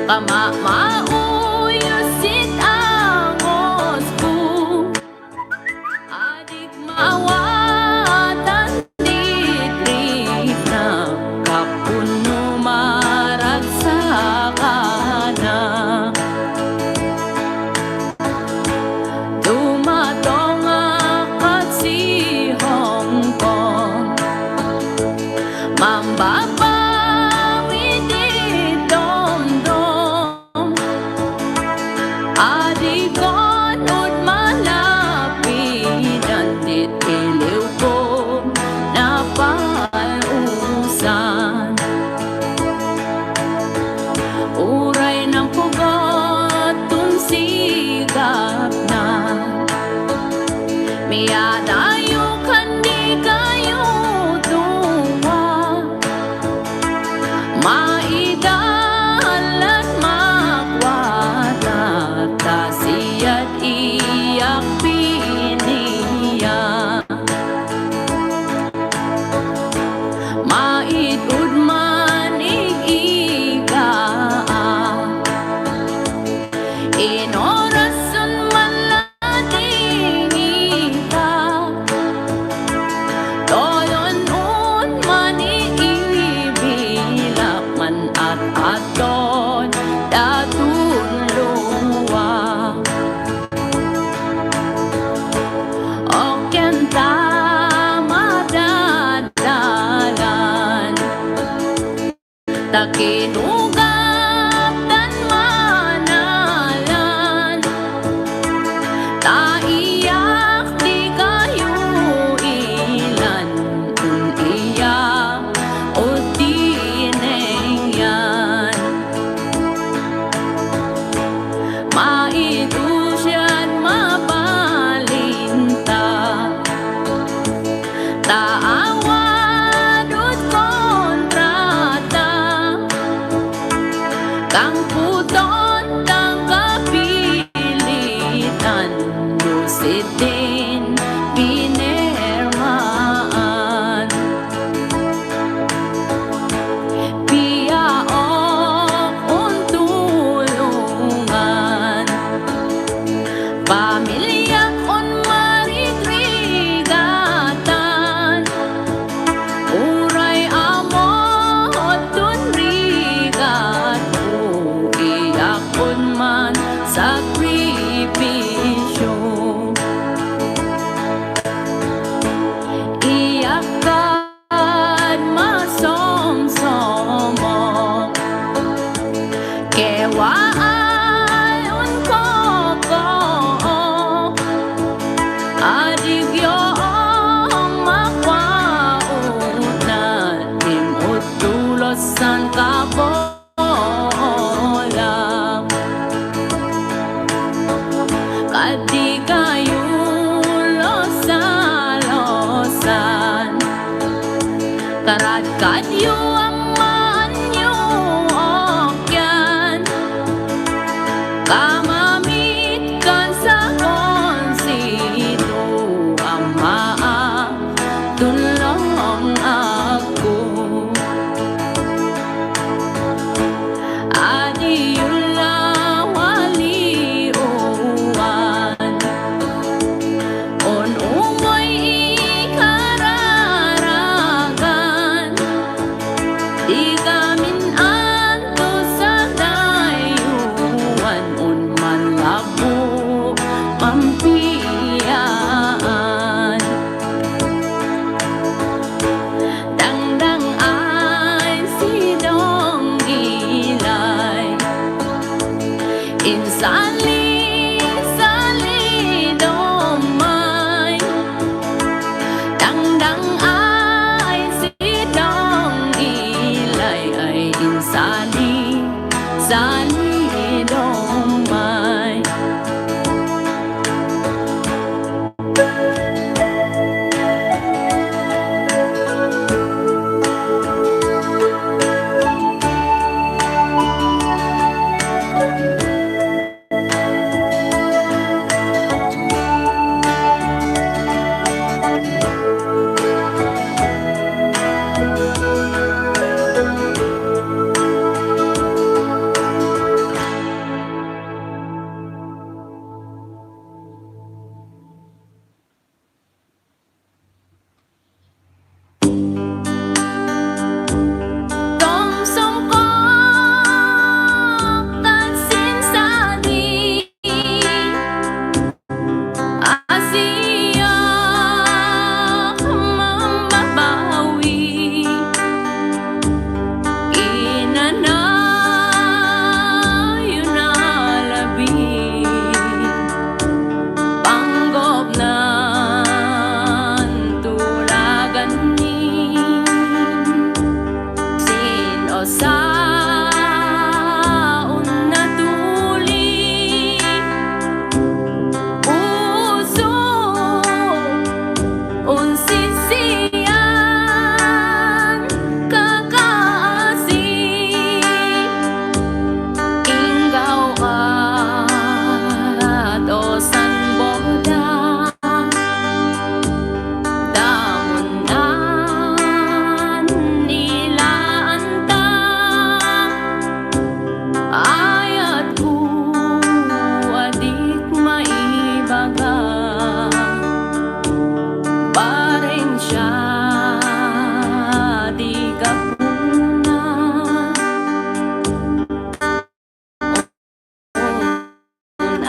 Kamamauyusit angos ko, adik mawatan titrik na kapuno maragsakan na. Tumatong akat si Hong Kong, mambabawi di dom-dom, adigon ud malapidan dit iliw ko napausan. Uray ng pugot tunsigap na, miyadayo kandi kayo tuwa, maidalan makwata tasiyat iyak piniya, maitud man igiga inorason man lading ika, toyon un man iibilak man at aton datun luwa. Okyan ta madadalan, takinugap tan manalan, taiyak di kayo ilan iyak o tinengyan, maitusyan mabalinta, taawad ut kontrata, kang puton kang kapilitan, lusid din pinirmaan. Piyaok untulungan, pamilyak on marigrigatan, uray amot dun rigat mo, iyakon man sakripisyo. Iyakan masomsomok, kewaan un koko, adig yoong makwaunan, imut tulosan kabolang, kadi kayo losa-losan, karat kadyo ang maanyo okyan, kamamit kan sa konsito, ama tulong ako, adiyula waliuan, on umoy ikararagan, di kamin anto sa dayuan, on man labo mampiyaan, dangdang ay sidong gilay, insali-sali domay, dangdang ay sidong ilay, ay insali-sali domay.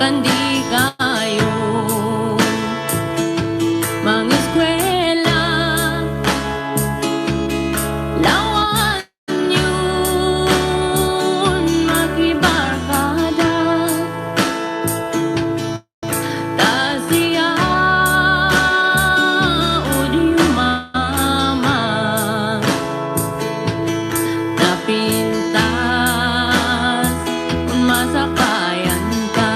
kandi kayo mga eskwela lawan yun makibarkada ta siya o di mama napintas masakayan ka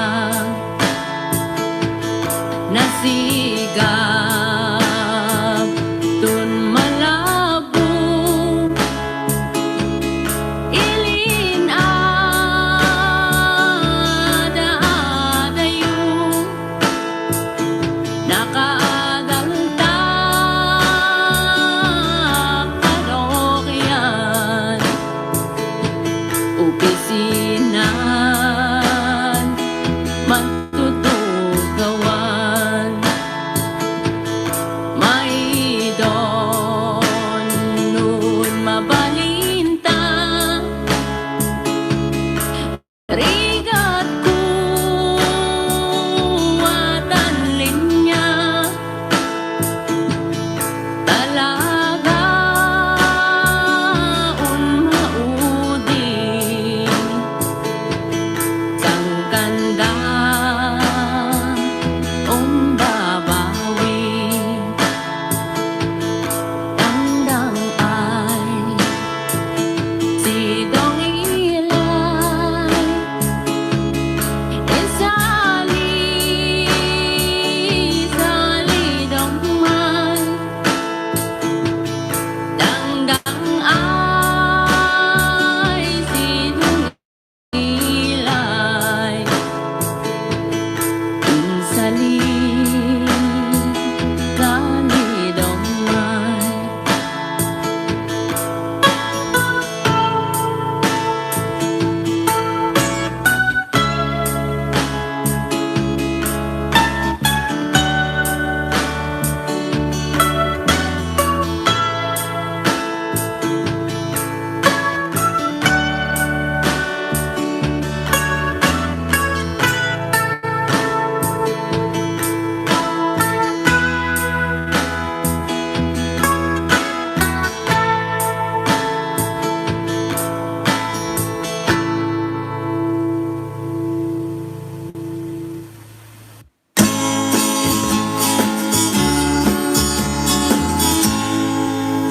kali dong mai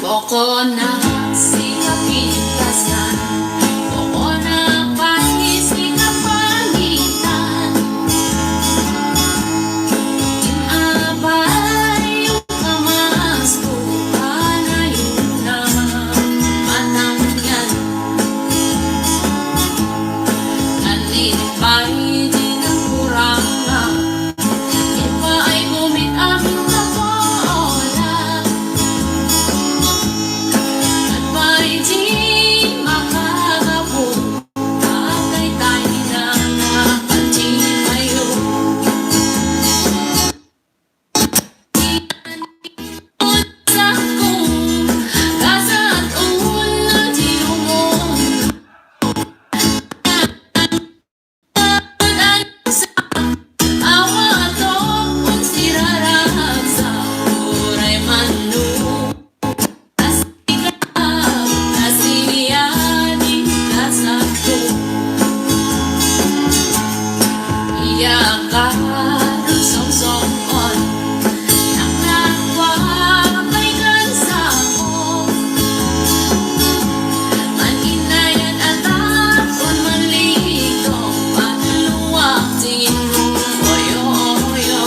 Boko na sila pintasan, boko na panis di kapangitan. Inabay yung kamas ko, panayon na manangyan. Kanipay di ng kurangan, iba ay gumit aking kapola. At may di makakapong tatay tayo na nakatimayo. Unsa kong kasa at ulan di umon. Awa to kung sirarap sa oray manu. Kasiyani kasako iya ka song-songon nang nagwapay kansa ko. Maninayan at akon maliko panaluwak tingin mo oyo-oyo.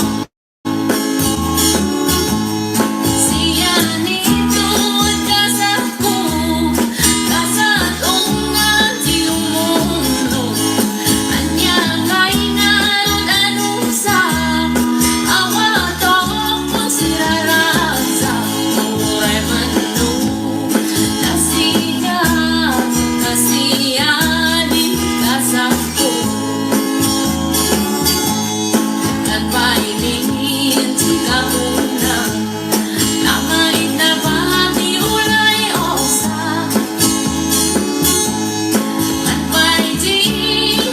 Siya nito at kasako kasat ungan silong mundo. Anya ngay ngalod anong sa awa to kung sirarap sa oray manu. Nasiga kasiyani kasako at pailingin si kahuna. Namait na ba di ulay osa at pa'y di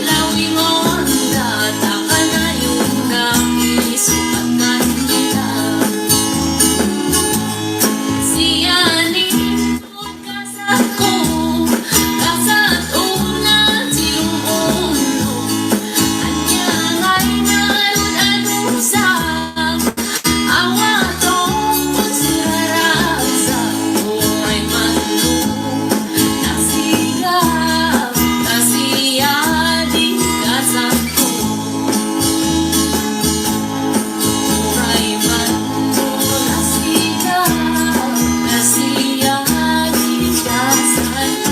lawingon dataka na yung nakisupatan nila. Siya nito kasako kasat unan silong ulo. Anya ngay ngalod anong sa awa to kung sirarap sa oray manu. Nasiga kasiyani kasako oray manu. Nasiga kasiyani kasako.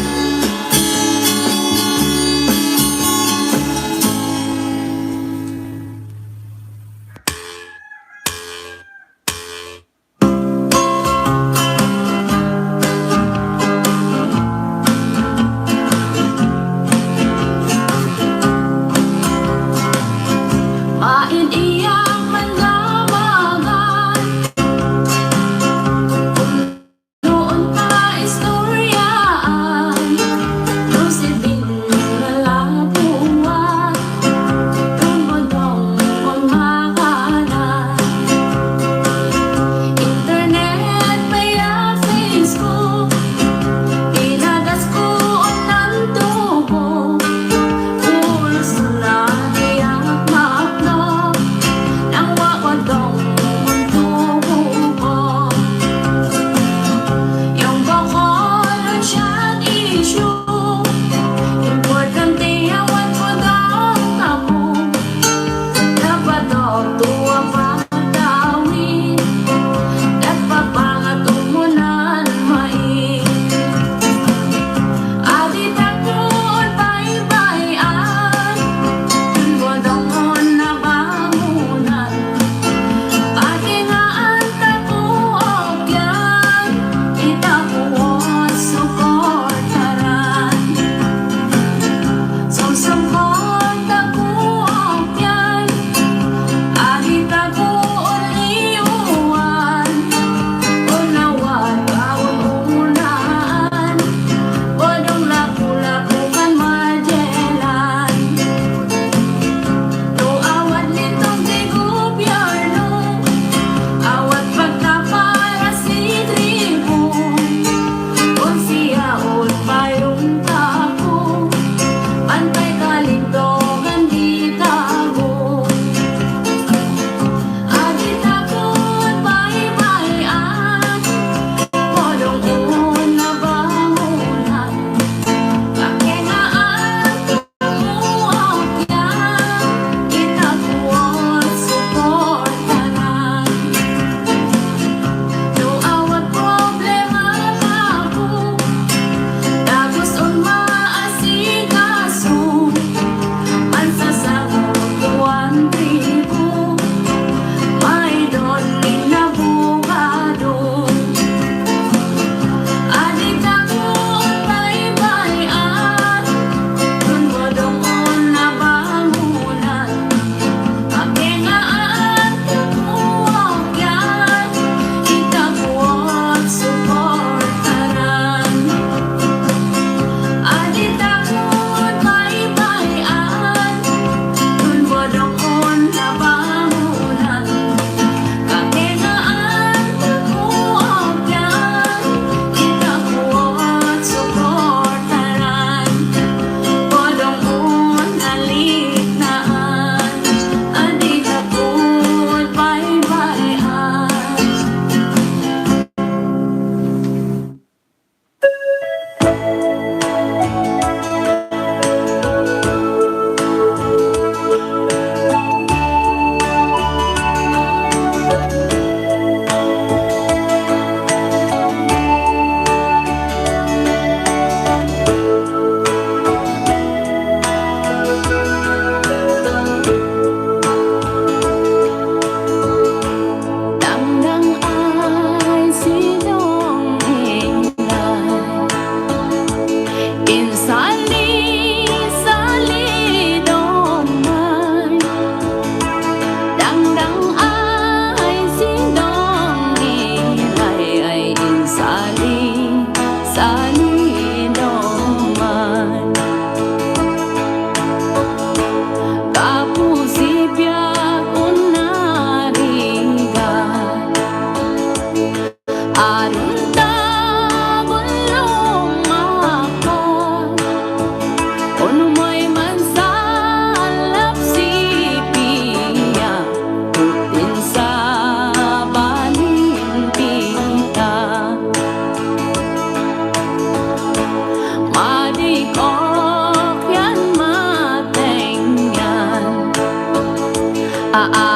Main iyang manlamangan noon pa istoryaan. Lusidin malapuan tumodong pamakanan. Internet kaya Facebook pinagas ko ng tubo. Pulos na iyak ma-upload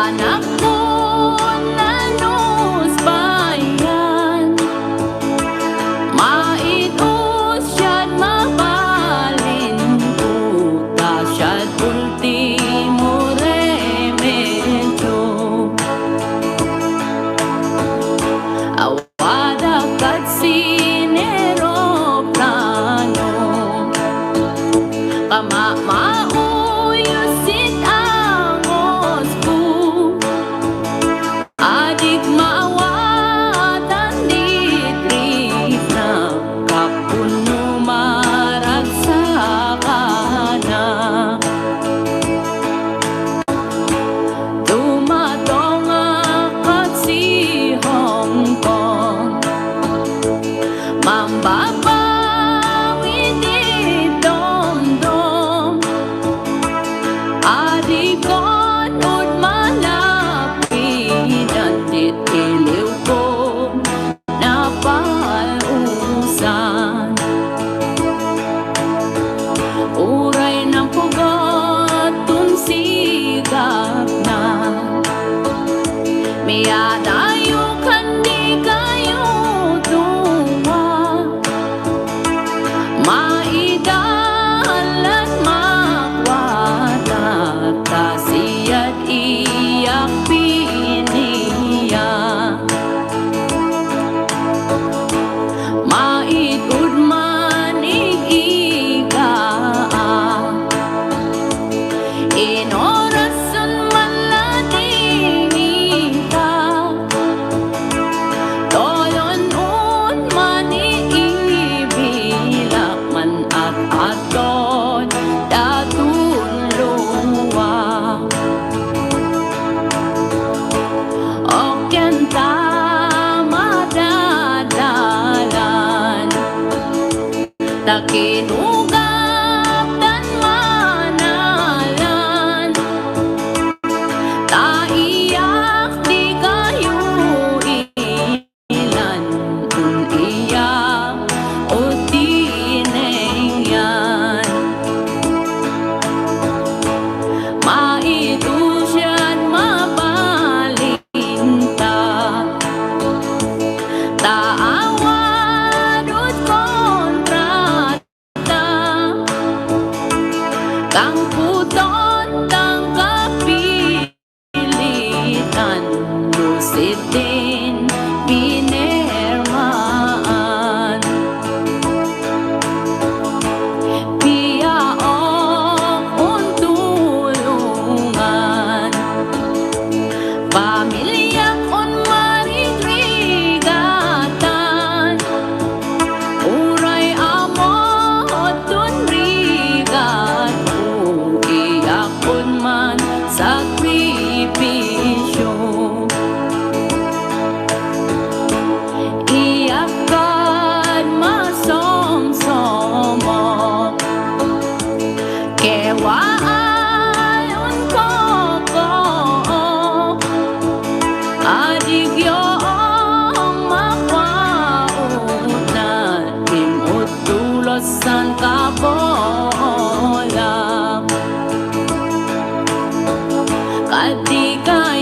anak ko nanus bayan, maitus siya't mabalin ko, kasyat ultimo remedyo. Awada kat sinero plano, kamamauyusit angos ko, adik maawatan ditrik na kapuno maragsakan na. Tumatong akat si Hong Kong, mambabawi di dom-dom, adikon ut malapitan dit iliw ko napalusan. Uray ng pugot tumsigap na, miyadayo kandi kayo tuwa, maidalat makwata, tasiyat iyak piniya, maitud manigigaan, inorason maladingita, toyon un maniibilak man at aton datun luwa. Okyan ta madadalan, takinugap dan manalan, taiyak di kayo ilan, kung iyak o tinengyan, maitusyan mabalinta, taawad ut kontrata, kang puton tang kapilitan, lusitin binermaan, piyaong untulungan, pamilyak on marigrigatan, uray amot tun rigat ko, iyakon man sakripisyo. Iyakan masomsomok, kewaan koko, adig yoong makwaot na timot tulosan kabola, kadi kayo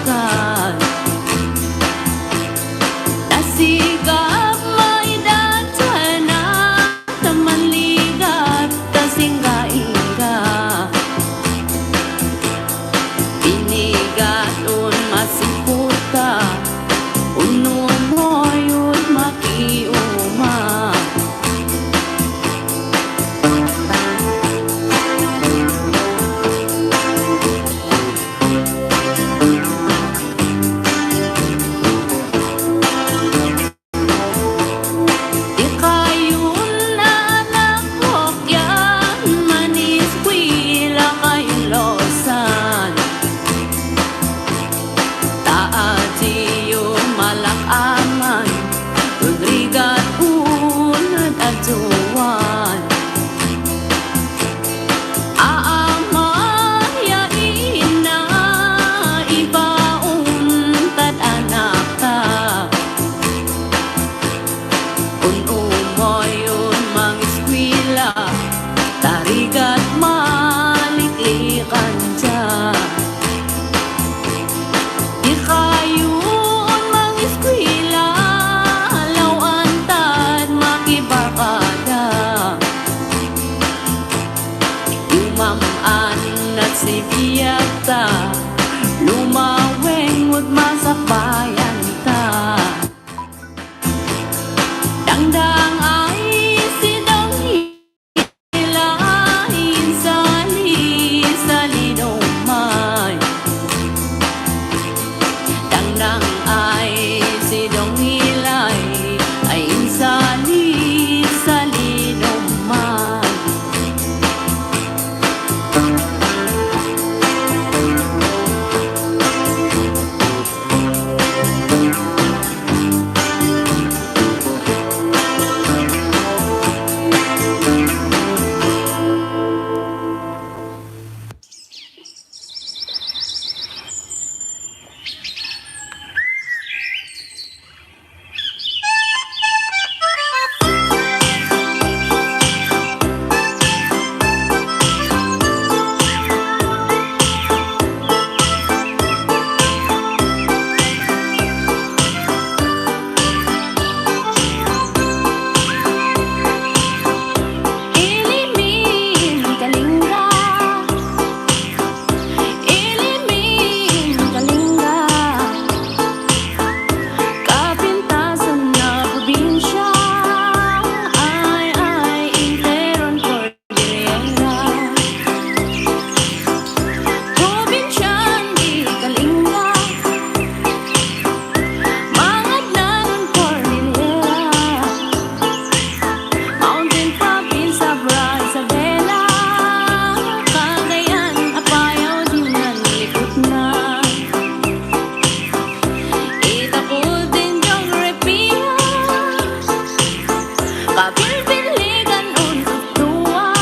dagat. Nasigap maidatana, tamanligat, tasingga-ingga. Binigat un masiputa, uno mo yun makiuma. Ikayun na naghokyan, maniskwila kayong losan. Taatiyo malakaman, tudrigat unad at tuwan. Aamayain na ibauntat anak ka. Unumoyun mang eskwela, tarigat maliklikan siya. Ikayun mang eskwela, lawantad makibakada. Yumaman at sibiyata, lumaweng ud masakbayan ta. Dangdang ay sidang hilahin, sali domay. Dangdang ay sidang hilay, ay sali domay. Ilimin Kalinga, Ilimin Kalinga, kapintasan na probinsya, ay interon Cordillera. Probinsyang di Kalinga, mangagnan Cordillera. Mountain province of Isabela, Cagayan, Apayao, din nalikot na. Itapud din geografiya, kapilpiligan un tuwa.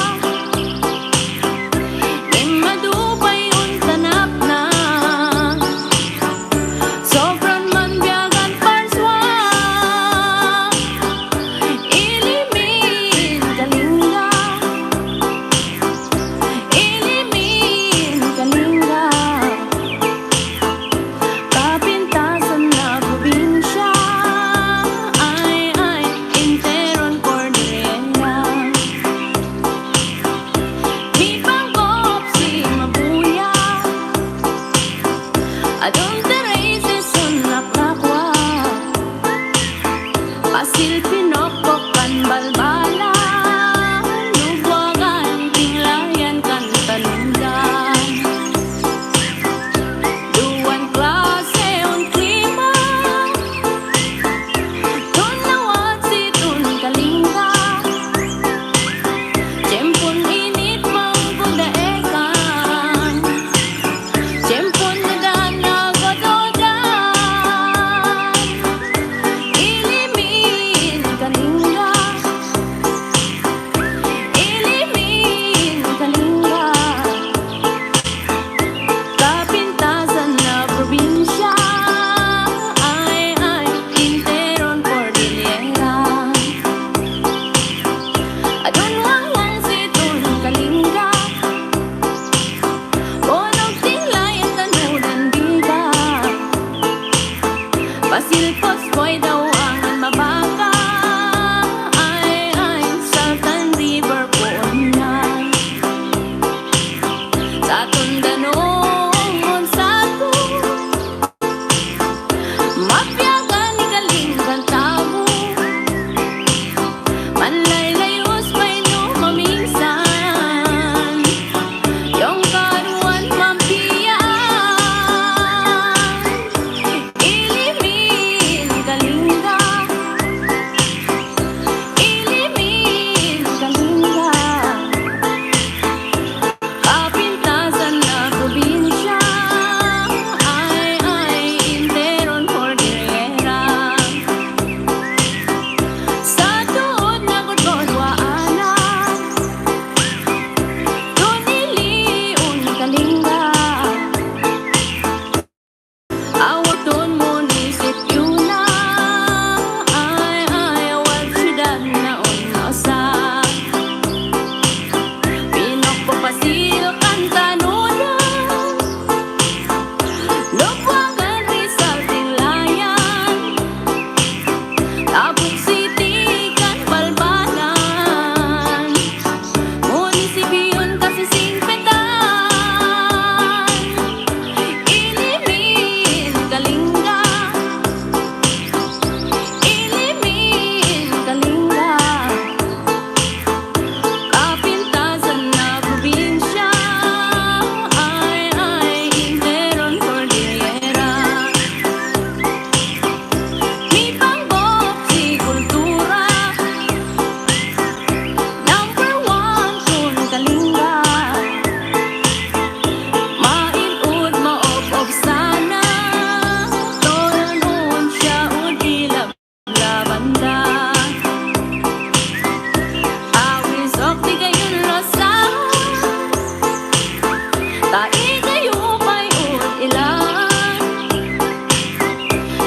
Imadupay un tanap na, sobrang man biyagan parswa. Ilimin Kalinga, Ilimin Kalinga, kapintasan na probinsya, ay interon Cordillera. Di pangkop si Mabuya, adun Tereses sunak nakwa. Pasil Pinokpokan balbala, lubwagan tinglayan kan talundan. Duwan klase un klima, tunawat si Tun Kalinga. Tiyempon init mang pudaekan, tiyempon na daan nagadodan. Ilimin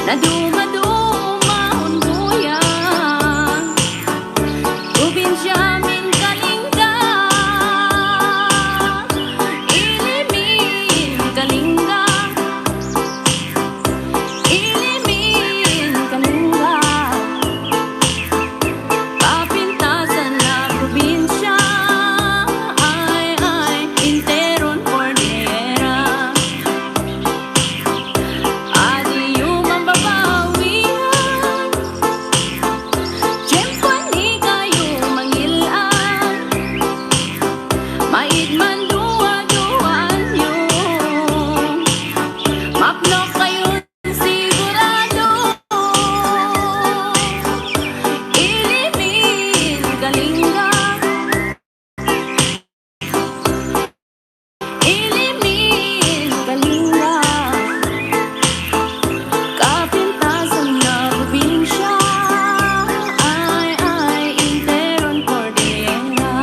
na duma-duma unduyan. Probinsya min Kalinga, ilimin Kalinga, ilimin Kalinga. Kapintasan na probinsya, ay interon Cordillera. Adi yung mambabawian, tiyempo ni kayo mangilan. Maigman duwa-duwan yun, maplok kayo sigurado. Ilimin Kalinga, ilimin Kalinga. Kapintasan na probinsya, ay interon Cordillera.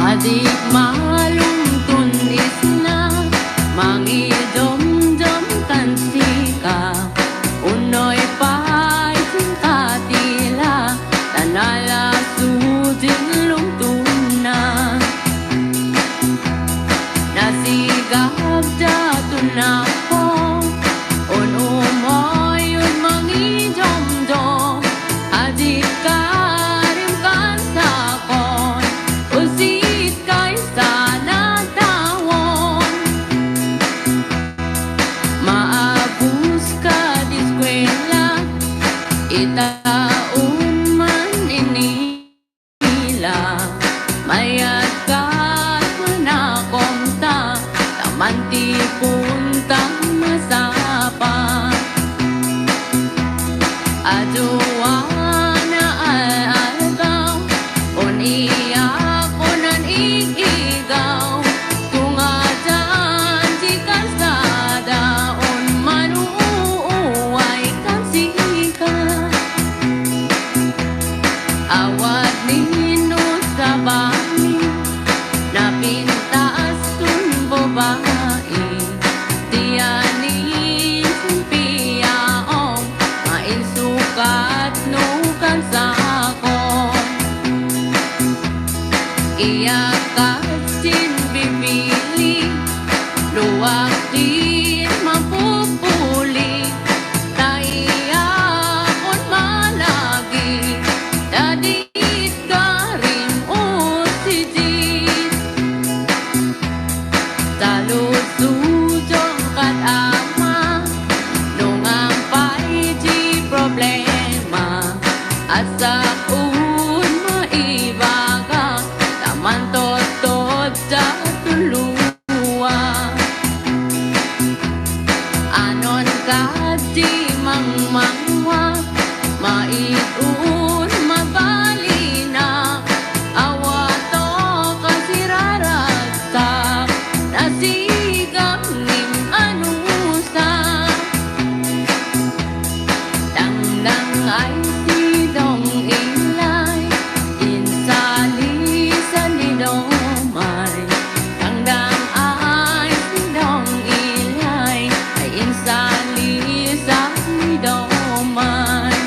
Adik malungtun isna, mangidom-dom kan sika. Unoy pa'y singkatila, tanala sudin lungtun na. Nasigab datun ako, umoy yun mangidom-dom. Adik karim kan sakon, usit kay sana tawon. Maabus ka di eskwela, itaon man inila. Mayat ka manakong ta, tamanti puntang masapa. Aduana al-algaw, uniyak unan iigaw. Tungadan di kalsada, un manuuway kan sika. Awat nino sa bahay, napintaas tun babae. Tiyanin simpiyaong, mainsukat nukan sakon. Iyak kasin bibili, luwak din mapupuli. Taiyakon malagi, dadit ka rin usijit. Talusudong kat ama, nungang pa'y di problema. Asa un maibaga, taman totod sa tuluwa. Anon ka di mangmangwa, maitun mabalina. Awato kasiraragsak, nasigam nim anusa. Dangdang ay sidong ilay, insali sa lidomay. Dangdang ay sidong ilay, ay insali sa lidomay.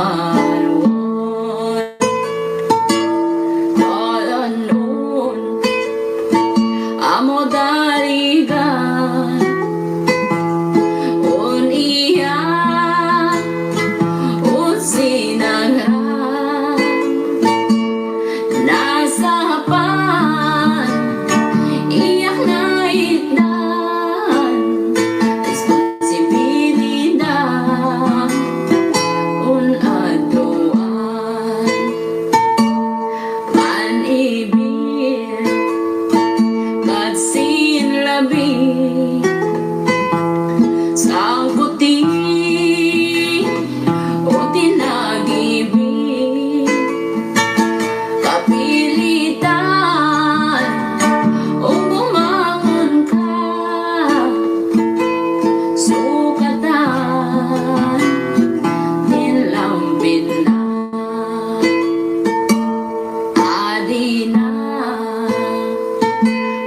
maluon Tolonon Amo daligan Un iya Un sinangran Nasa hapan Iyak na itnan Responsibilidad Un aduan Panibig Katsin labi Sangkuti O tinagibig Kapilitan O bumangon ka Sukatan Nilambin na Adi na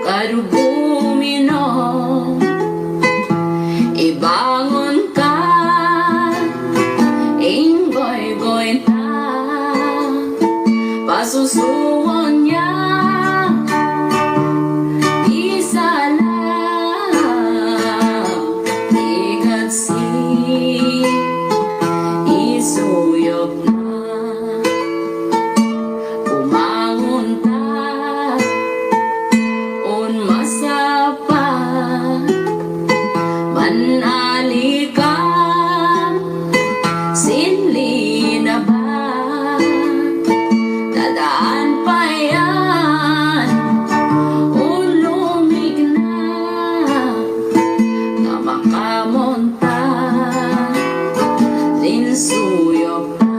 Karugumino Ibangon ka Inggoy-goy ta Pasusuon niya Isa lang Igatsi Isuyop na Umangon ta Un masapa Manali ka Sinli na ba Dadaan pa yan Ulumig na Na makamonta Linsuyok na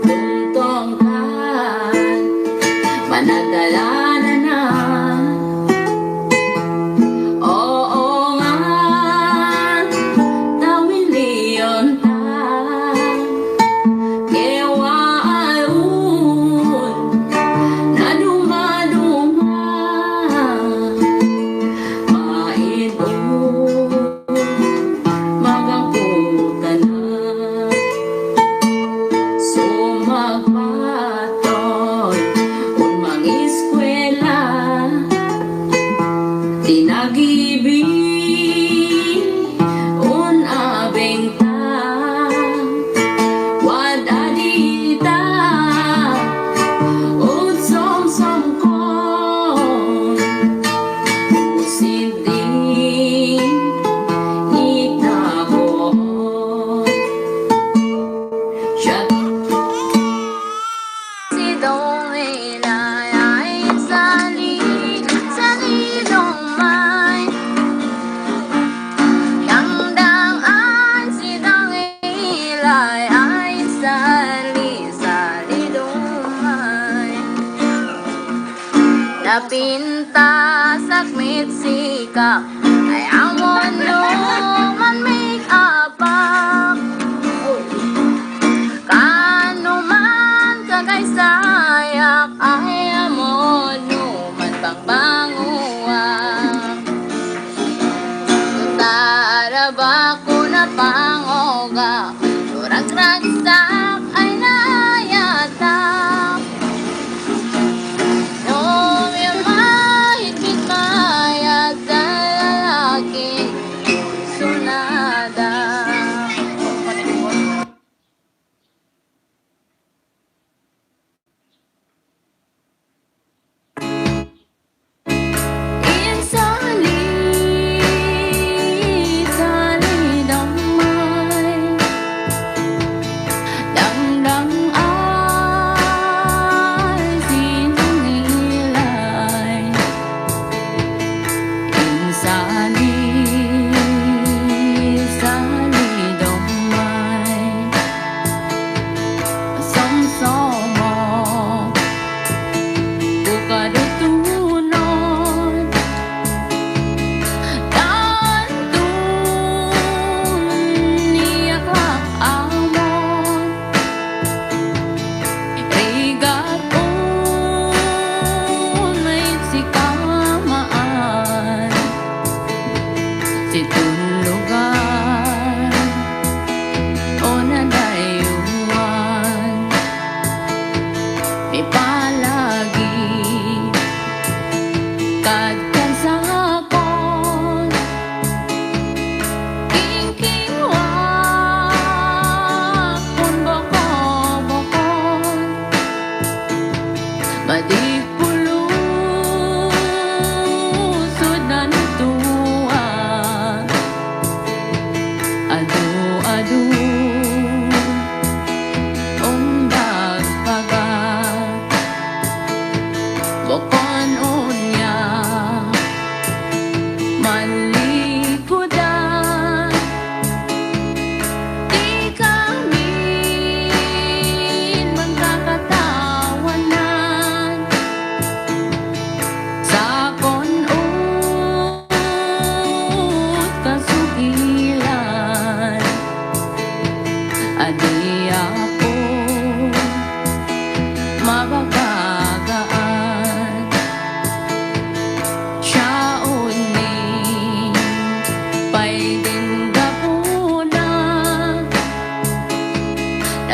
Tungtong ka Manadalanan na Oo nga Tawiliyon ta Kewa ayun Na dumaduma Maidun Magangkutan na Sumagpatoy Un mangiskwela Tinagibig Un abengta Wadadita Un somsomkon Usinding Itaboon Shut Si Dong Ilay ay sa lilong may Yang daan si Dong Ilay ay sa lilong may Napinta sa kmit sikap ay amon man make up Kano man kagaysayak ay amon man pangbanguak Taraba ko na pangoga Turag-ragsak ay nayatak Nung yung mahigpit mayag sa lalaki Sunada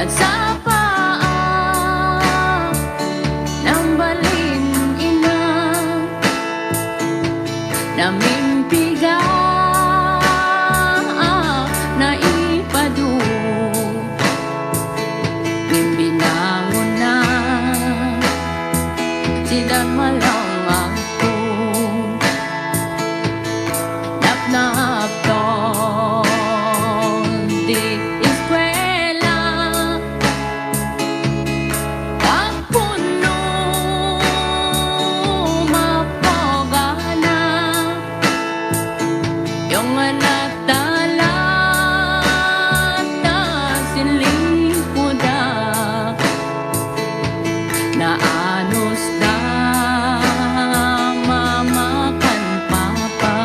at sa paa ng balin-ina namimpiga na ipadu bimbinangon na sidan malang ako napnapton di eskwela ang puno mapogana yung anak dalat na sinlingkuda na anos na mamakan papa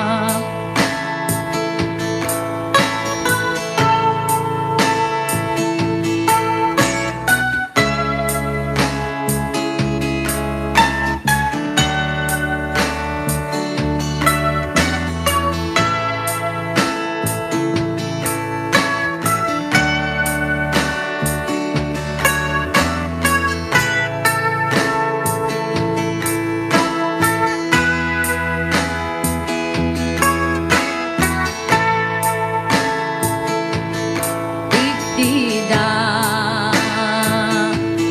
tida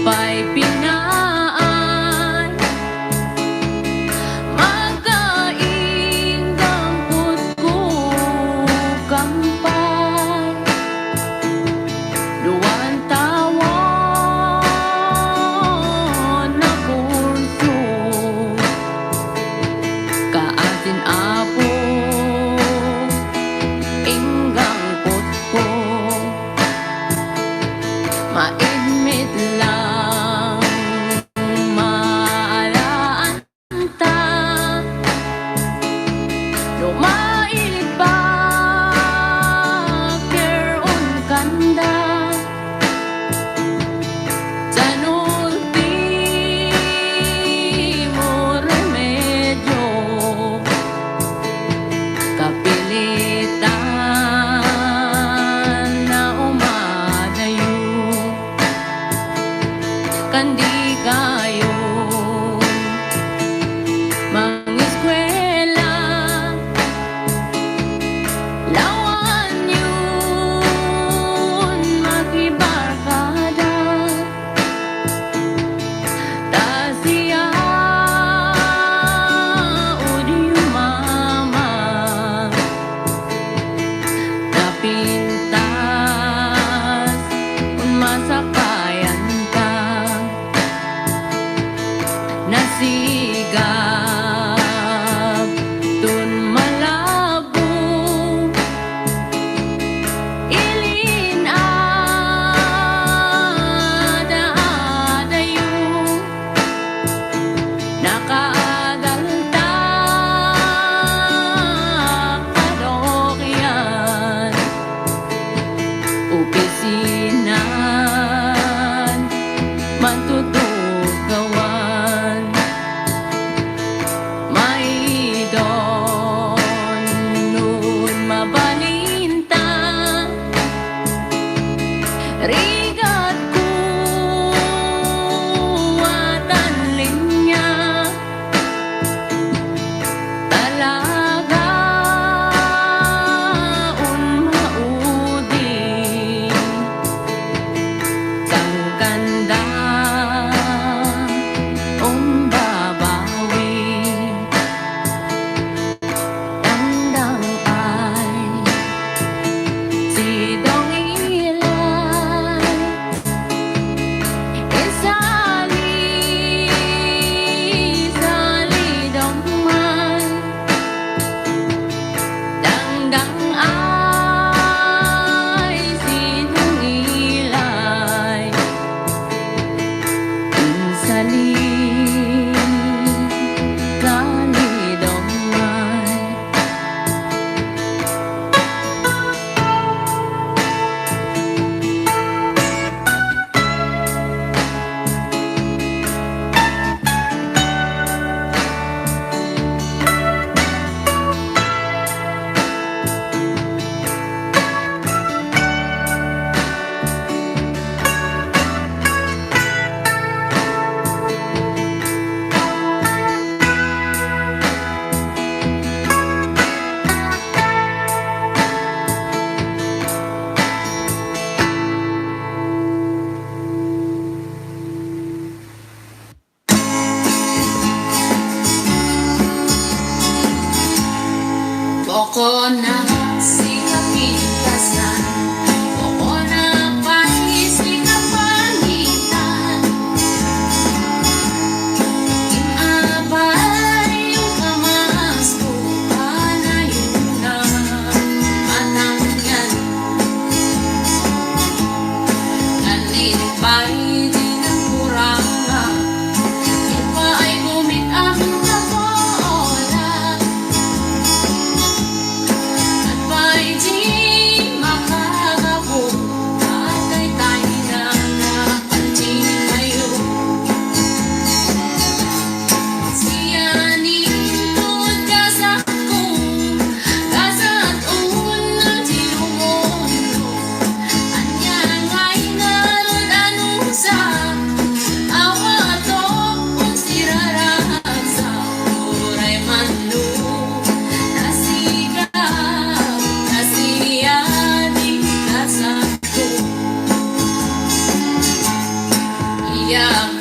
pa'y pinaan magkaindang putko kampay duwan tawon na pulso kaasin apo inggang putko maidmit lang maalaan ta lumailit pa keron kanda sa ultimo remedyo kapilitan na umadayo kandi kayo mangiskwela lawan yun makibarkada ta siya udi mama napintas un masakayan ta nasigap dun malabo ilin ada-adayo nakaagalta kadokyan opisinan mantutugawan maidon nun mabalinta rigat ko atan linya talaga un maudi sang ganda babawi tandang ay si dong ilan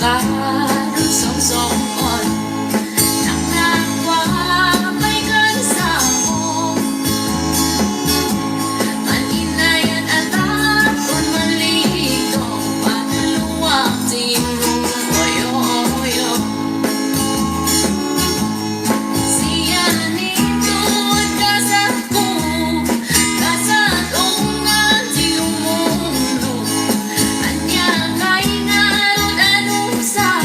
makalusong-songkot nang nakwapay kan sa mo. Maninayan at akon malito panaluwag timong oyo-oyo. Siya nito at kasat ko, kasat ungan tiyong mundo. Anya kay ngarot anong sa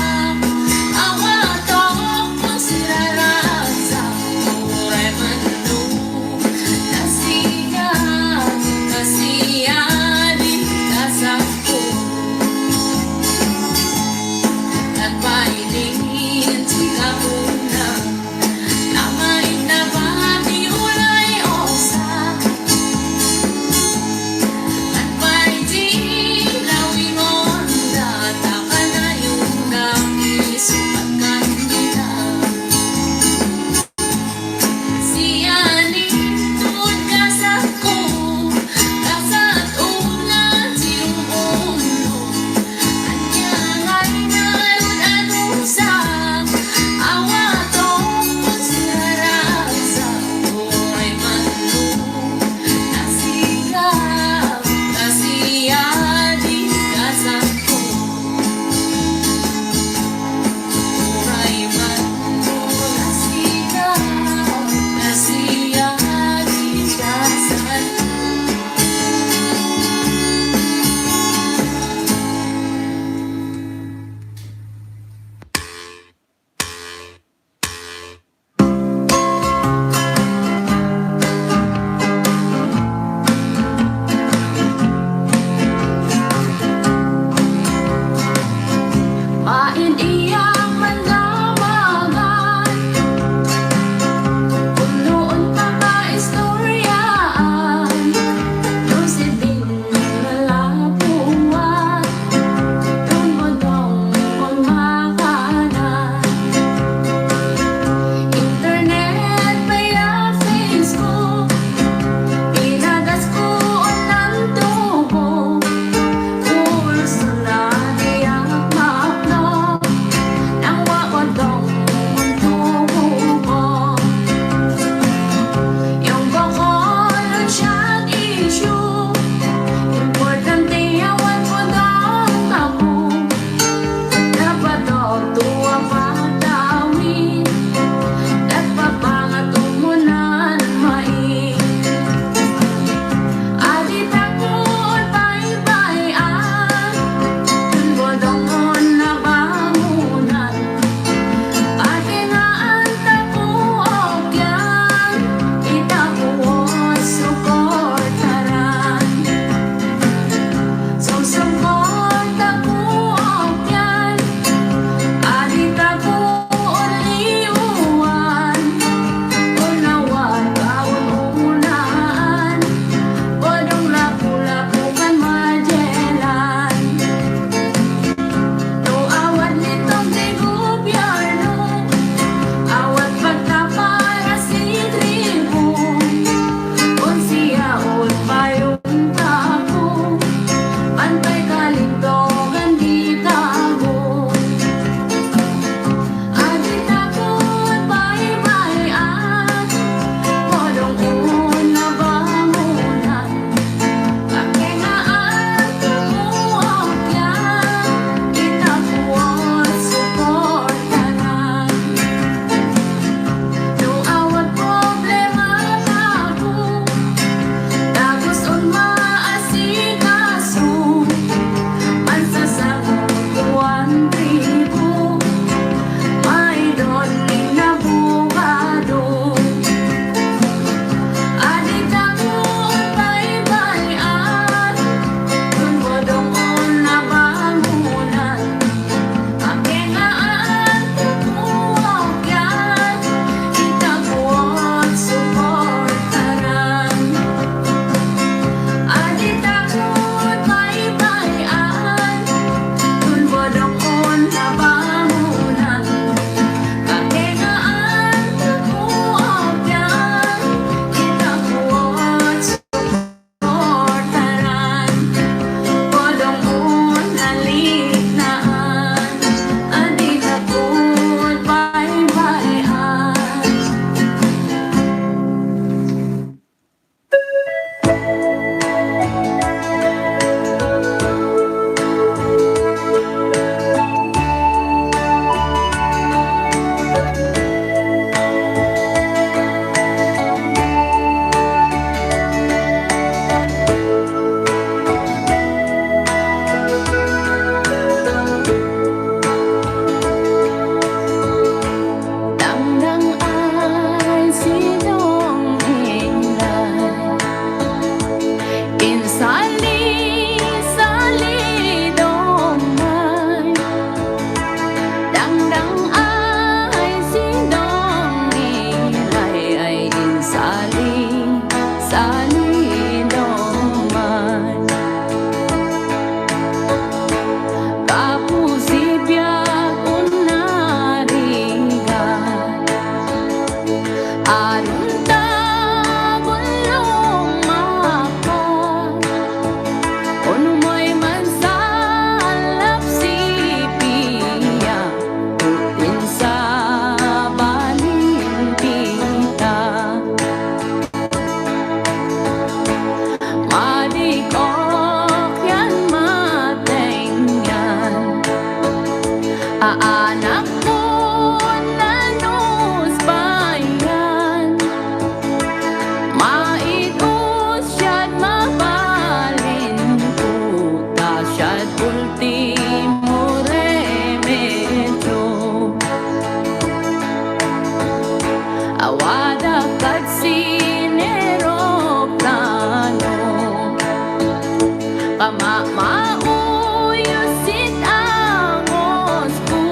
mauyusit angos ko,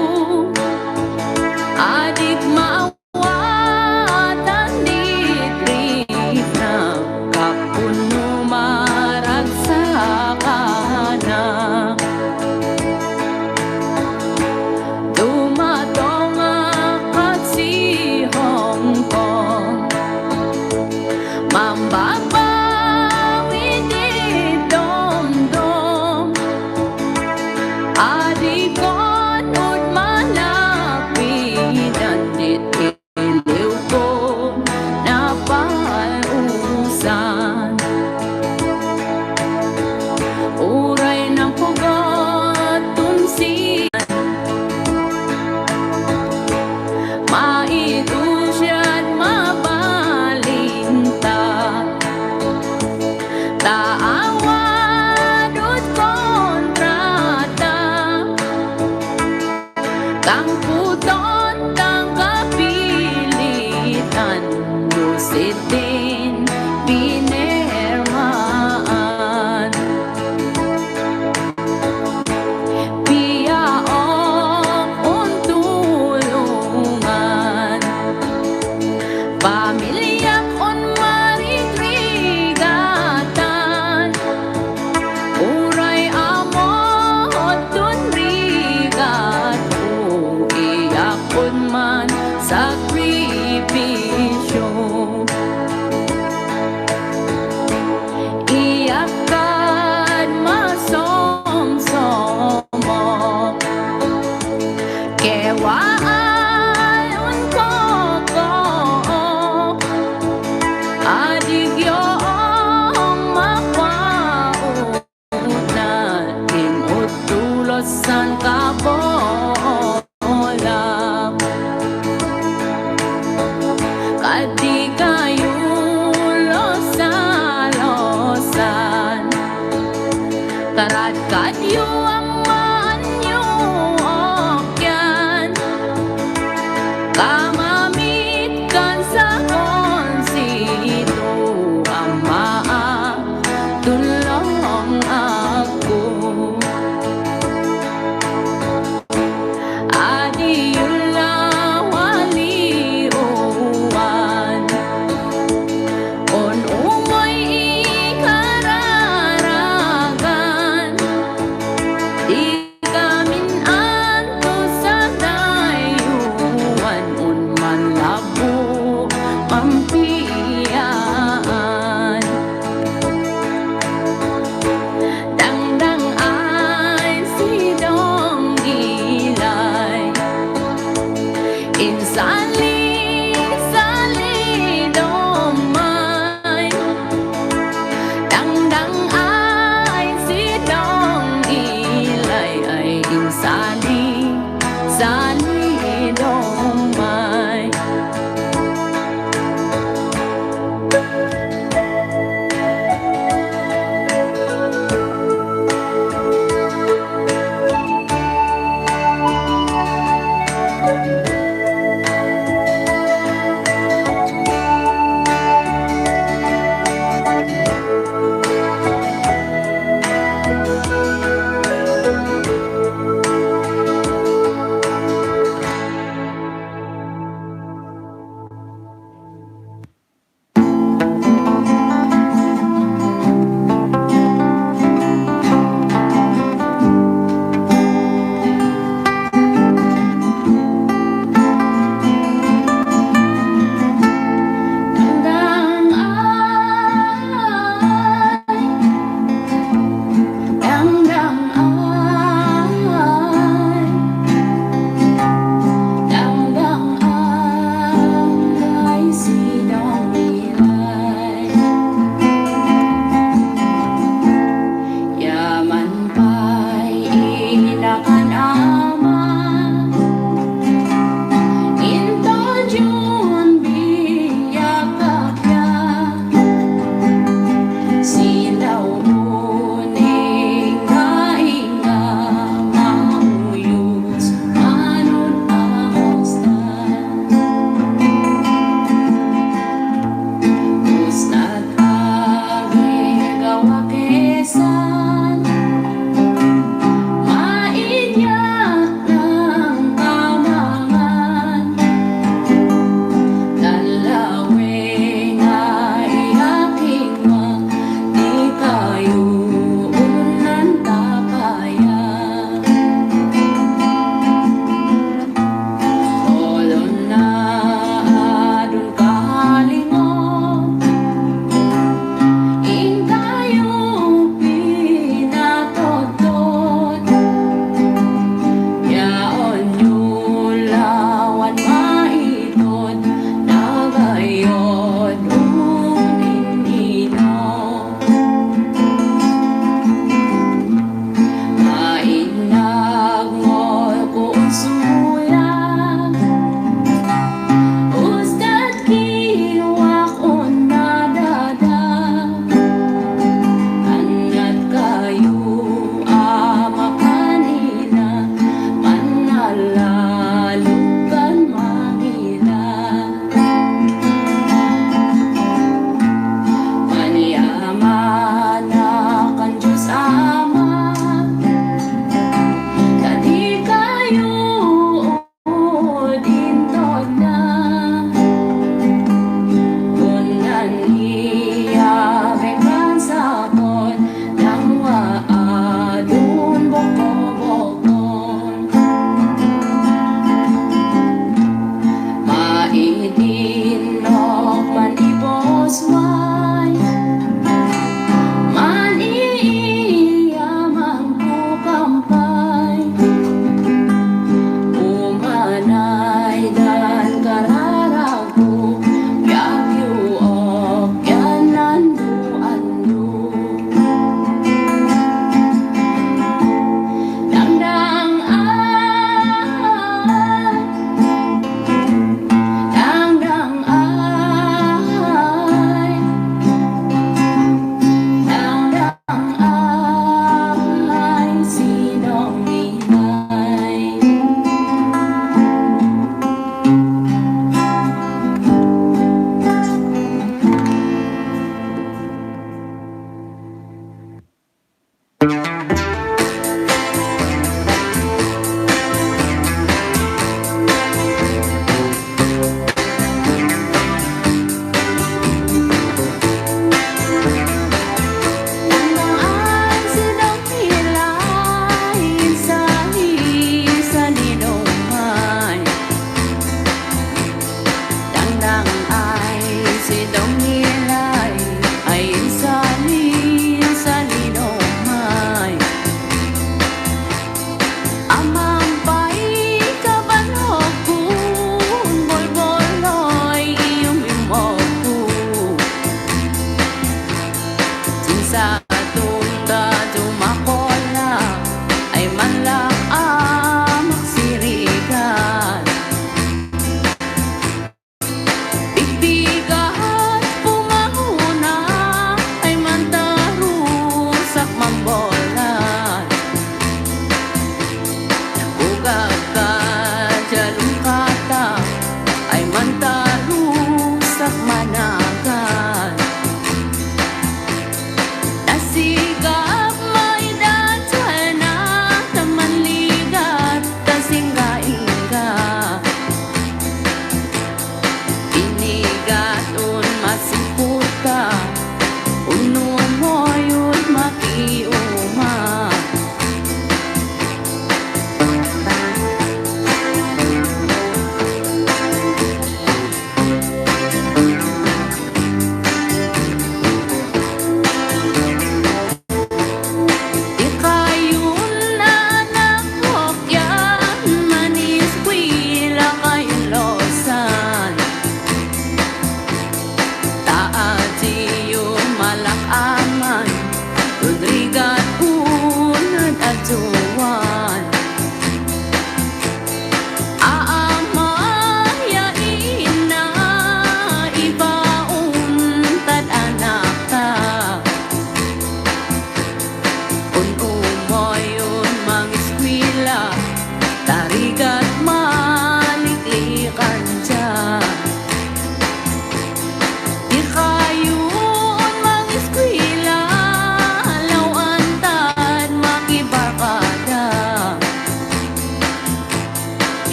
adik maawatan ditri na kapuno maragsakana. Dumatong at si Hong Kong, mambabawi di dom-dom, adikon ud manapidan dit iliw ko napausan. Uray ng pugot tunsian, maitusya't mabalinta, taawad ut kontrata, kang puton kang kapilitan, lusit din pinirmaan. Piyaok untulungan, pamilyak on marigrigatan, uray amot dun rigat o iyakon man sakripisyo. Iyakad masomsomo, kewaan koko, adig yoong makwaunan, inutulosan kabola, kadi kayo losa-losan, karat kadyo ang maanyo okyan, kamamit kan sa konsito, ama tulong ako. Adi yun lawaliuan, on umoy ikararagan,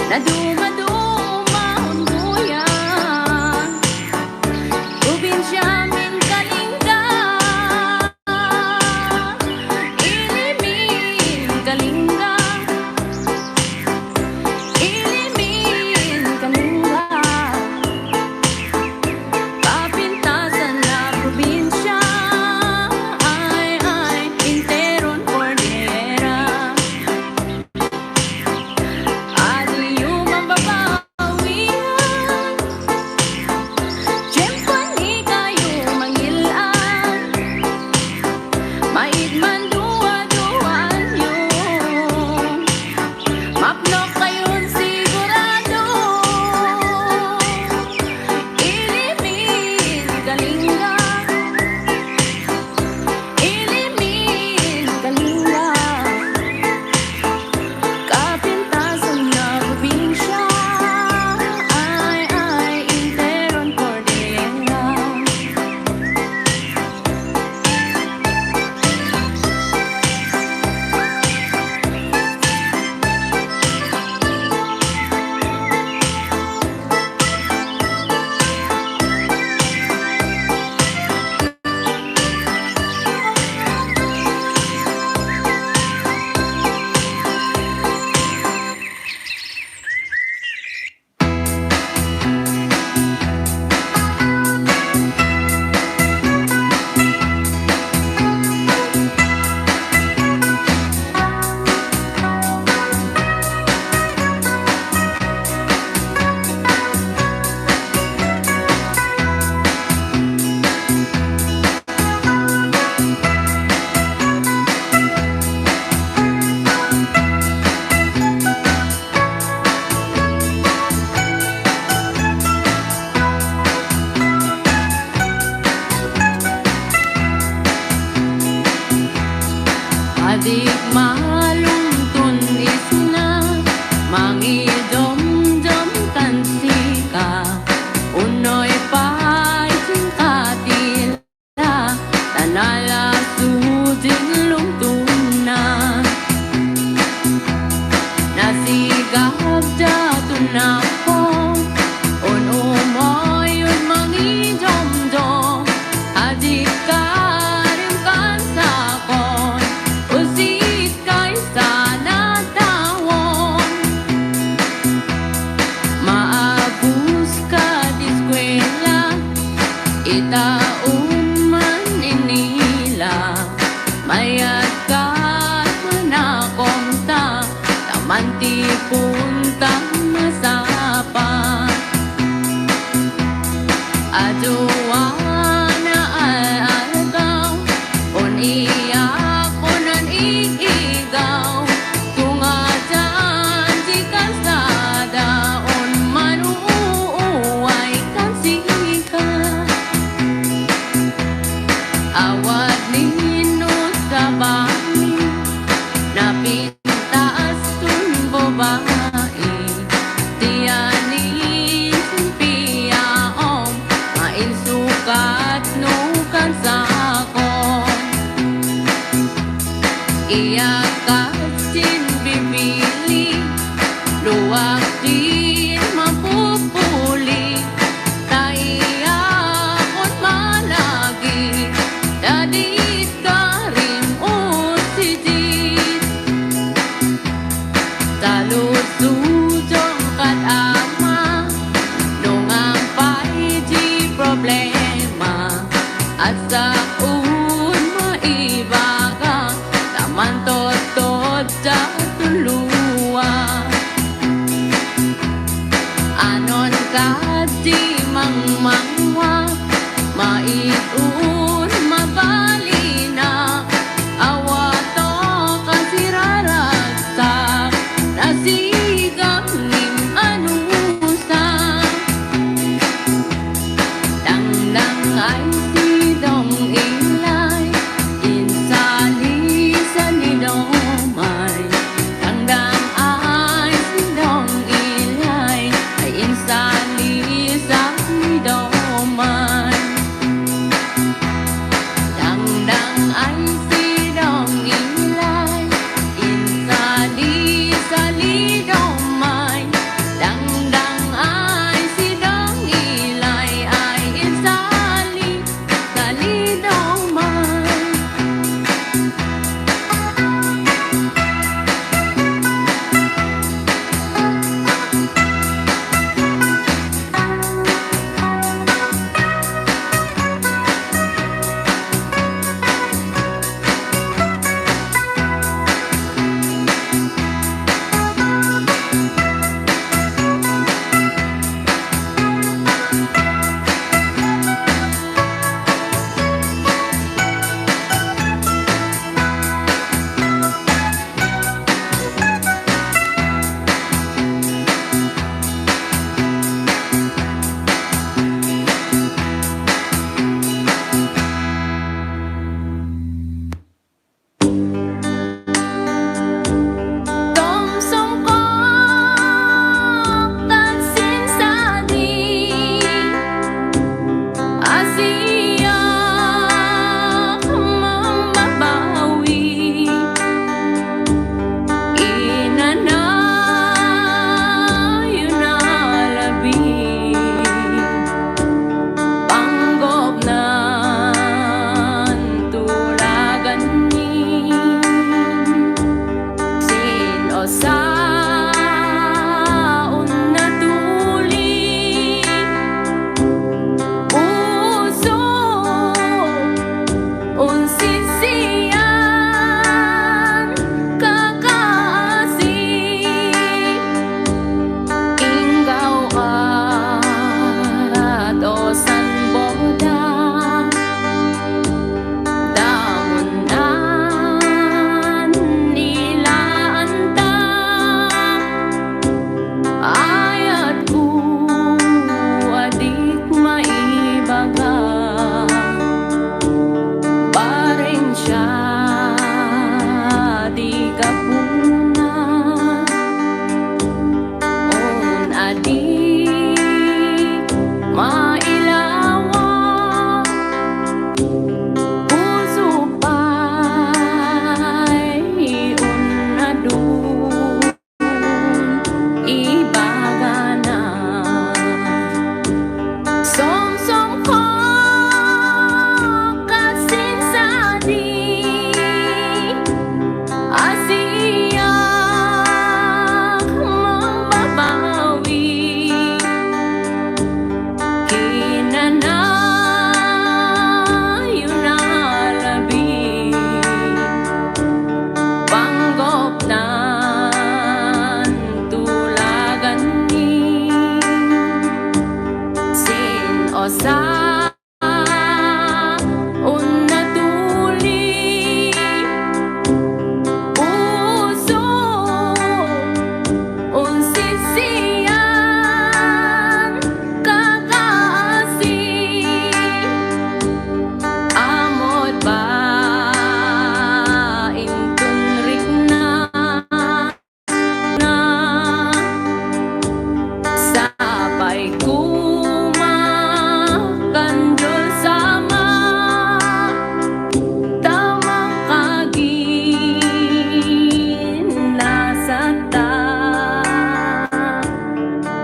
na dumadumahon buyan, probinsya min Kalinga, Ilimin Kalinga, Ilimin Kalinga, kapintasan na probinsya, ay interon Cordillera. Adiyo mambabawian, tiyempuan ni kayo mangilan, maigman duwa-duwan yun, mapnok kayon sigurado, Ilimin Kalinga, Ilimin Kalinga, kapintasan na probinsya, ay interon Cordillera. Adik malungtun isna, mangidom-dom kan sika, unoy pa'y singkatila, tanala sudin lungtuna, nasigab datun ako, umoy un mangidom-dom, adik ka rin kan sakon, usit kay sana tawon, maabus ka diskwela, itaon man inila, mayat ka manakong ta, tamanti punta masapa, aduwa na alagaw, on iyak ko nan iigaw, tungatan di kalsada, on manuuway kan sika, awat ninot sa bahay, napintaas tun babae, tiyanin simpiyaong, mainsukat nukan sakon, iyakat sin bibili, luwak din mapupuli, taiyakot malagi, dadit ka rin usidit, talusudong kat ama, nung ang pa'y di problema, at sa un maibaga, taman totod sa tuluwa, anon ka di mangmangwa, maitun mabalina, awato kasiraragsak, nasigam nim anusa, dangdang ay sidong ilay, insali sa nidomay, dangdang ay sidong ilay, ay insali sa nidomay.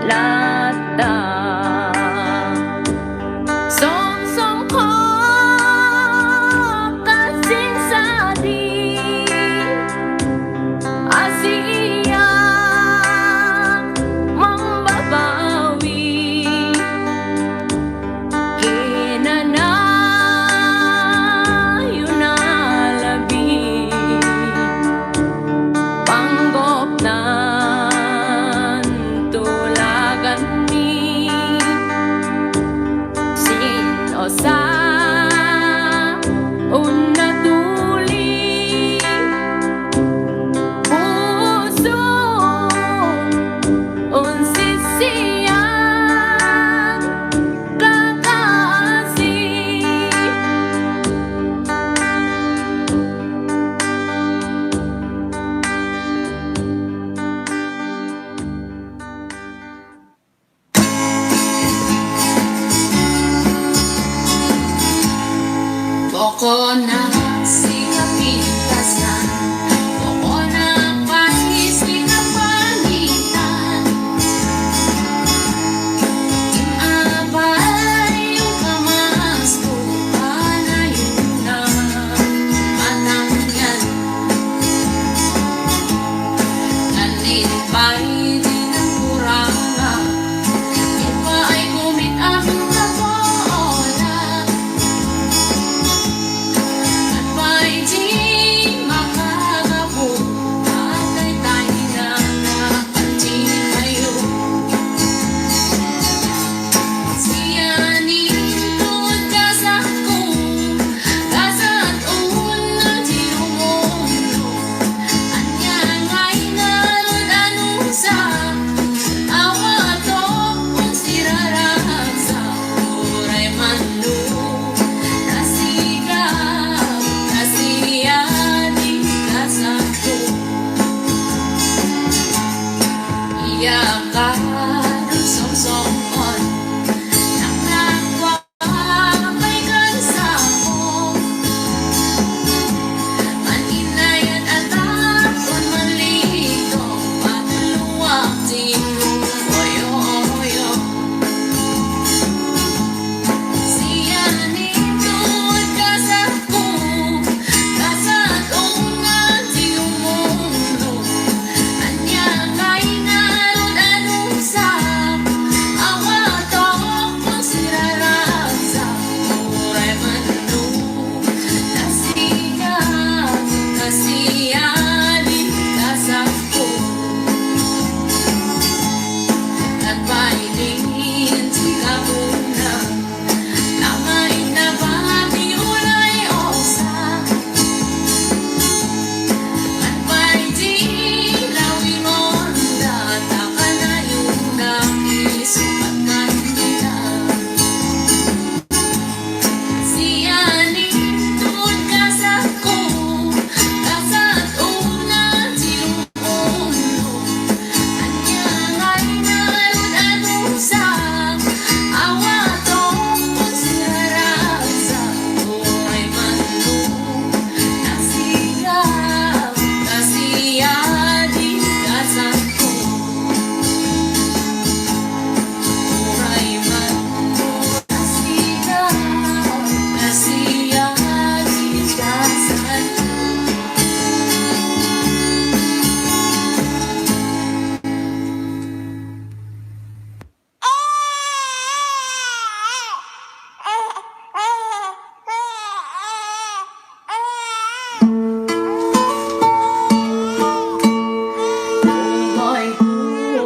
lata song song ko kasing sadi Asia mambabawi kinanayo na labi panggop nan tulagan ni sino sa una tuli puso unsisiyan kakasi Boko na siya pintasan, boko na pahis pinapangitan. Inabay yung kamas ko, panayon na matangyan. Nanipay din ang kuranga, iba ay gumit ang kabola. At may di makagapo, patay tayo na nakanti kayo. Siya nindot kasako, kasat una tinumulo. Anya ngay narod anusa, awa to kung sirarag sa oray manu. Nasigap, nasiya di kasako. Iyakan ang song-songon, nang nagwapay kansako. Maninayan at takon malito, patuluwak tingko oyo-oyo. Siya nindot kasako, kasat una tinumulo. Anya ngay narod anusa, awa to kung sirarag sa oray manu. Nasigap, nasiya di kasako. At pailingin si kapuna, namay na bati ulay osa. At pa'y di lawing onda, taka na yung nakisukat kanila. Siya nindot kasako, kasat una tinumulo. Anya ngay narod anusa, awa to kung sirarag sa oray manu. Nasigap, nasiya di kasako. Oray manu, nasigap, nasiya di kasako. Boy ko,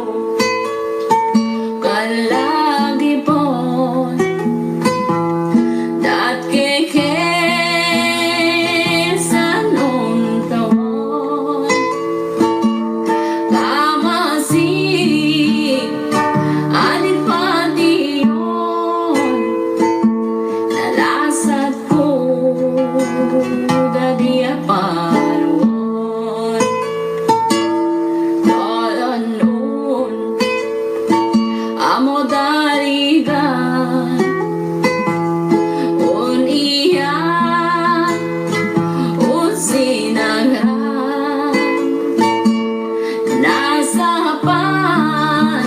kalagi po, dat keke sa nung tawon. Kamasik, alit pati yun, nalasat ko, dadi aparon. Tolon nun, amo darigan, un iya, un sinanghan. Nasa pan,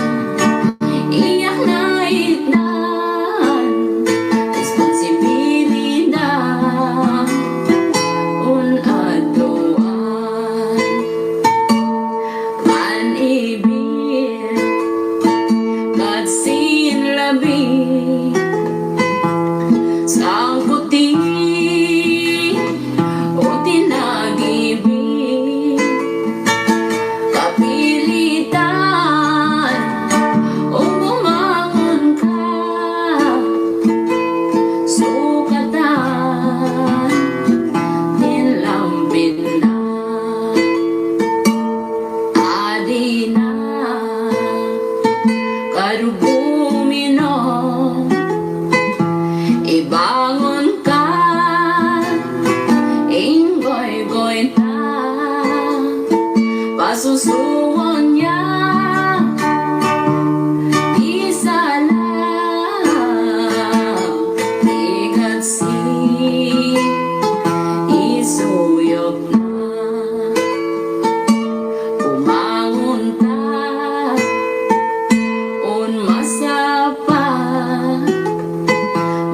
Padugumino, ibangon ka, inggoy-goy ta, pasusuon niya, isa lang, igatsi, isuyok na, umangon ta, un masapa,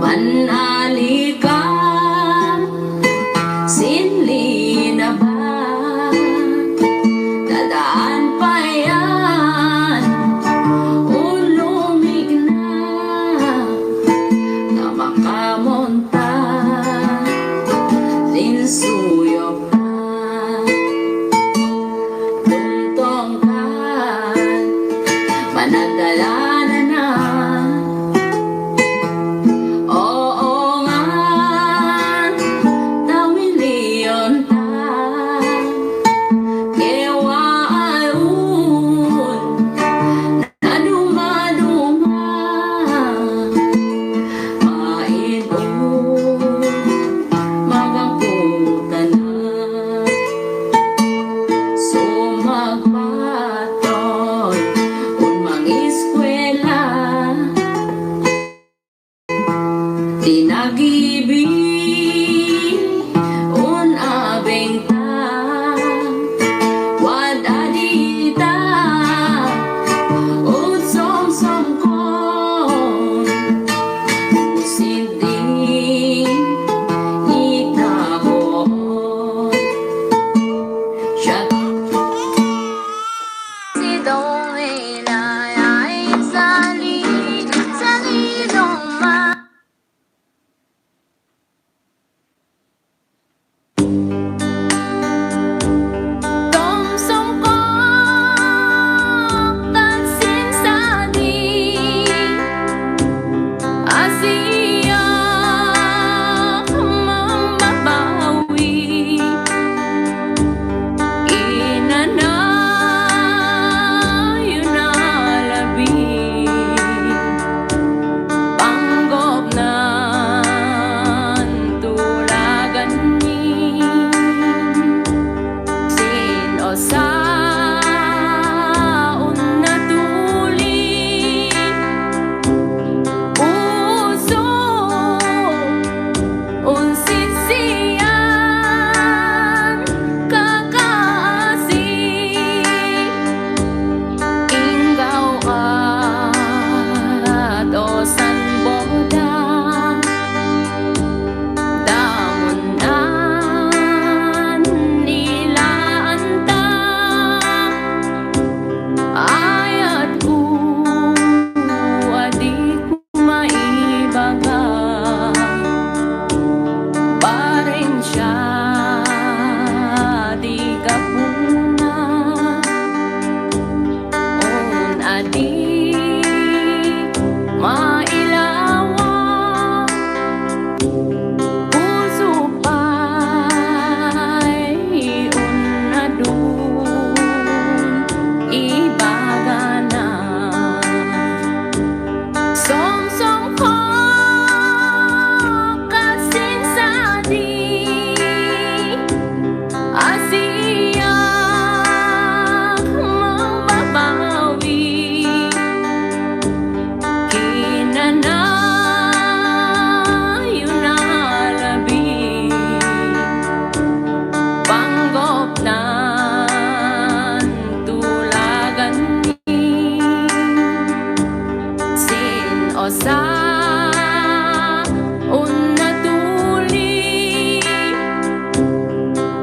manali ka, sinli na ba, dadaan pa yan, ulumig na, na makamonta, linsuyok na, tungtong ka, managdalanan na. Oo nga, tawiliyon ta, kewaun, na duma-duma, maidun, magangkutan na, sumagpatoy, un mangiskwela, tinagibig, un abeng ta, wadadita, un som-som-kon, usinding, itabo, siya si Dong Ilay ay sa lidong ma. Tomsom ko kansin sa di Asia mambabawi inanayo na labi panggop nan tulagan ni sino sa natuli puso unsisiyan kakaasi inggaw at osan boda damunan nilaan ta ayat ko adi ko maibaga parin siya di kapuna un adi mailawa puso pa'y unadun ibaga na som-som ko kasing sa di Asia mambabawi kinanayo na labi panggop nan tulagan ni sin o sa natuli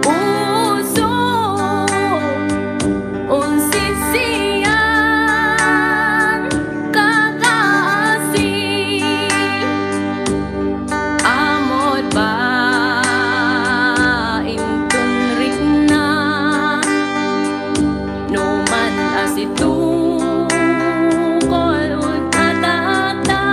puso unsisiyan kakaasi amot ba intunrik na numan asitukol utadata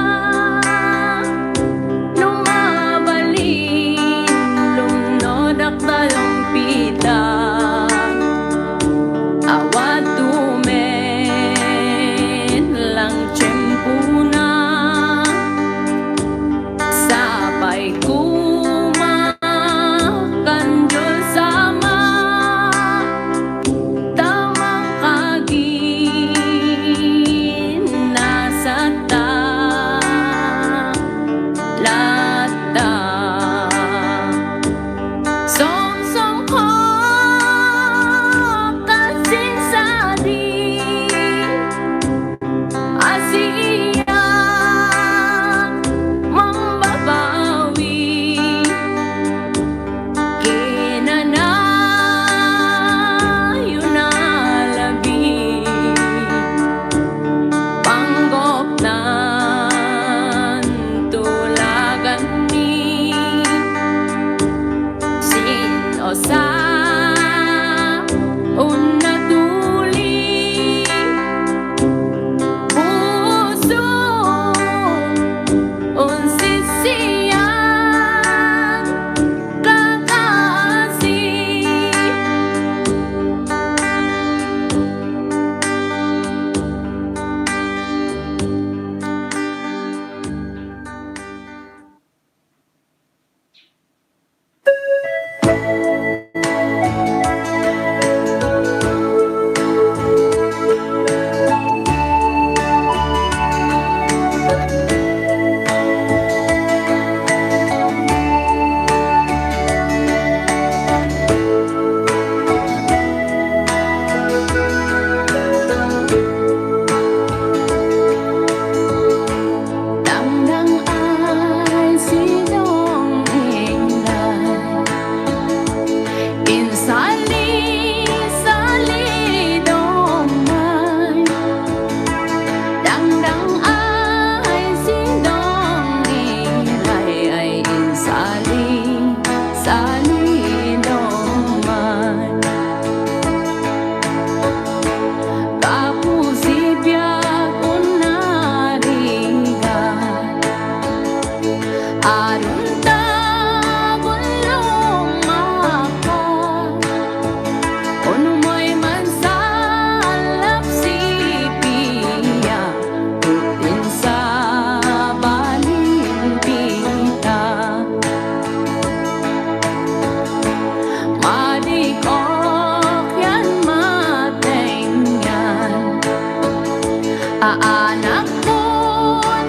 anak ko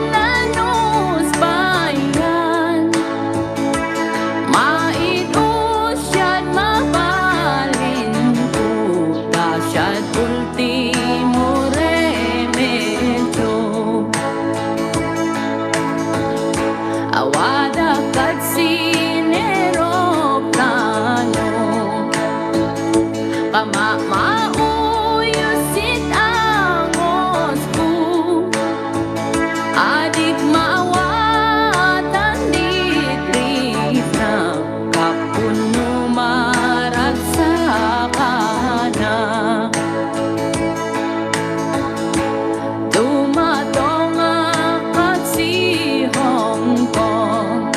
nanos bayan, maidusyad mabalin ko, tasyad ultimo remedyo. Awada kat sinero plano, kamamauyusit angos ko, adik maawatan ditrip na kapuno maragsakan na. Dumatong at si Hong Kong,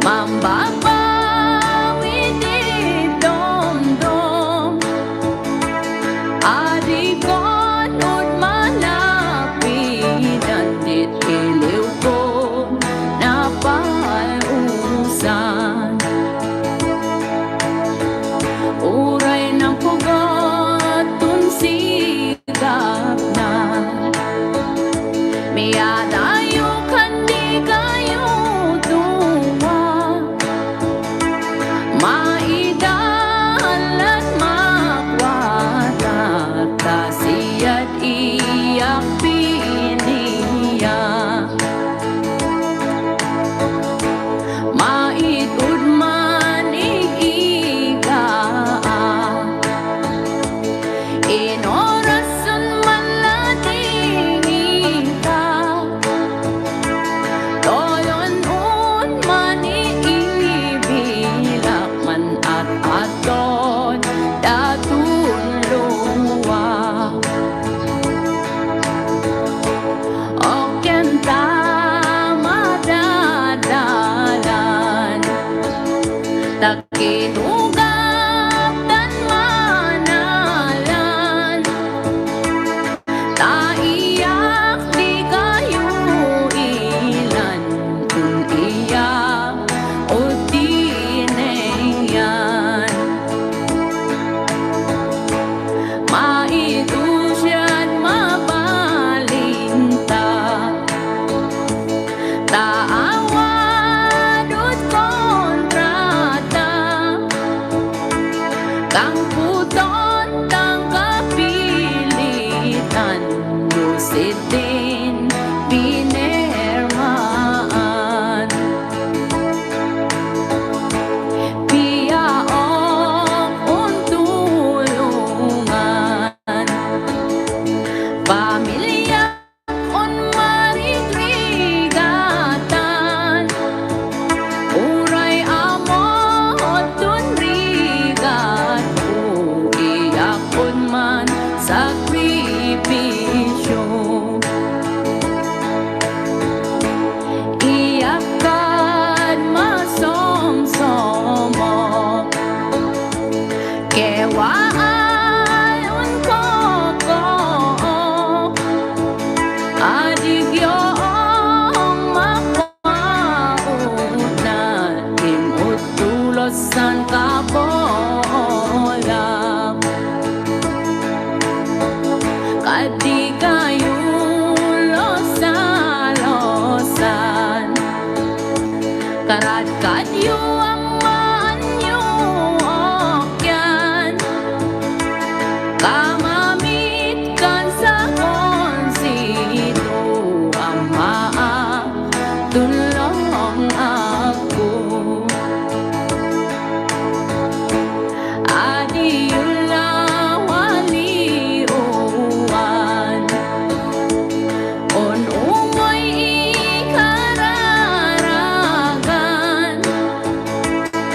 mambabawi di dom-dom, adikon ut malapitan dit iliw ko napausan. Uray ng pugatun sigap na, miyadayo kandi kayo tuwa, maidalan makwata, tasiyat iyak piniya, maitud man iigaan, inorason man lading ita, toyon un man iibilak man at aton datun luwa. Okyan ta madadalan, takinugap dan manalan, taiyak di kayo ilan, kung iyak o tinengyan, maidusyad mabalinta, taawad kontrata, kang puton tang kapilitan, lusid din pinirmaan. Piyaok untulungan, pamilya on marigrigatan, uray amot tun rigat ko, iyakon man sakripisyo. Iyakan masomsomo, kewaan unkoko, adik yoong makwaunan, imut tulosan kabolang, kadi kayo losa-losan, karat kadyo ang maanyo okyan, kamamit kan sa konsito, ama tulong ako. Adiyula waliuan, on umoy ikararagan,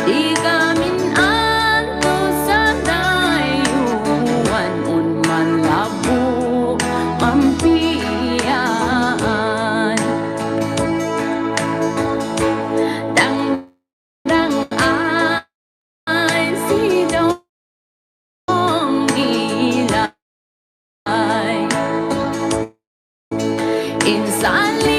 di kamin anto sa dayuan, un man labo mampiyaan, dang ay sidong gilay, insali